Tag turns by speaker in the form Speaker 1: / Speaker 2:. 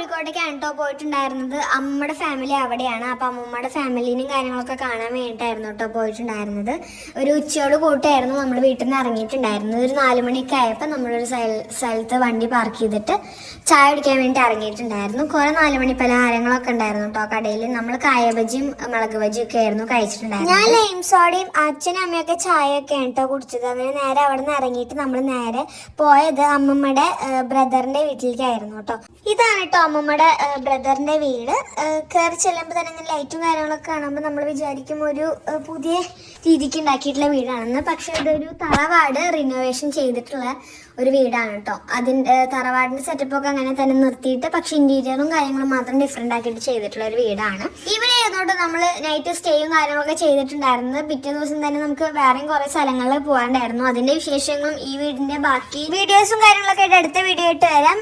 Speaker 1: കോഴിക്കോട്ടേക്കാണ് കേട്ടോ പോയിട്ടുണ്ടായിരുന്നത്. അമ്മയുടെ ഫാമിലി അവിടെയാണ്. അപ്പം അമ്മൂമ്മയുടെ ഫാമിലിനും കാര്യങ്ങളൊക്കെ കാണാൻ വേണ്ടിയിട്ടായിരുന്നു കേട്ടോ പോയിട്ടുണ്ടായിരുന്നത്. ഒരു ഉച്ചയോട് കൂട്ടായിരുന്നു നമ്മൾ വീട്ടിൽ നിന്ന് ഇറങ്ങിയിട്ടുണ്ടായിരുന്നത്. ഒരു 4 മണിയൊക്കെ ആയപ്പോൾ നമ്മളൊരു സ്ഥലത്ത് വണ്ടി പാർക്ക് ചെയ്തിട്ട് ചായ കുടിക്കാൻ വേണ്ടി ഇറങ്ങിയിട്ടുണ്ടായിരുന്നു. കുറേ 4 മണി പലഹാരങ്ങളൊക്കെ ഉണ്ടായിരുന്നു കേട്ടോ കടയിൽ. നമ്മൾ കായ ബജിയും മുളക് ബജിയും ഒക്കെ ആയിരുന്നു കഴിച്ചിട്ടുണ്ടായിരുന്നത്. ഞാൻ ലൈം സോഡയും അച്ഛനും അമ്മയൊക്കെ ചായയൊക്കെ കേട്ടോ കുടിച്ചത്. അങ്ങനെ നേരെ അവിടെ നിന്ന് ഇറങ്ങിയിട്ട് നമ്മൾ നേരെ പോയത് അമ്മമ്മയുടെ ബ്രദറിന്റെ വീട്ടിലേക്കായിരുന്നു കേട്ടോ. ഇതാണ് കേട്ടോ അമ്മമ്മയുടെ ബ്രദറിന്റെ വീട്. കയറി ചെല്ലുമ്പോൾ തന്നെ ഇങ്ങനെ ലൈറ്റും കാര്യങ്ങളൊക്കെ കാണുമ്പോൾ നമ്മൾ വിചാരിക്കും ഒരു പുതിയ രീതിക്ക് ഉണ്ടാക്കിയിട്ടുള്ള വീടാണെന്ന്. പക്ഷെ ഇതൊരു തറവാട് റിനോവേഷൻ ചെയ്തിട്ടുള്ള ഒരു വീടാണ് കേട്ടോ. അതിൻ്റെ തറവാടിന്റെ സെറ്റപ്പൊക്കെ അങ്ങനെ തന്നെ നിർത്തിയിട്ട് പക്ഷെ ഇന്റീരിയറും കാര്യങ്ങളും മാത്രം ഡിഫറെന്റ് ആക്കിയിട്ട് ചെയ്തിട്ടുള്ള ഒരു വീടാണ്. ഇവിടെ ആയതുകൊണ്ട് നമ്മൾ നൈറ്റ് സ്റ്റേയും കാര്യങ്ങളൊക്കെ ചെയ്തിട്ടുണ്ടായിരുന്നത്. പിറ്റേ ദിവസം തന്നെ നമുക്ക് വേറെയും കുറെ സ്ഥലങ്ങളിൽ പോകാണ്ടായിരുന്നു. അതിന്റെ വിശേഷങ്ങളും ഈ വീടിന്റെ ബാക്കി വീഡിയോസും കാര്യങ്ങളൊക്കെ ആയിട്ട് അടുത്ത വീഡിയോ ആയിട്ട് വരാം.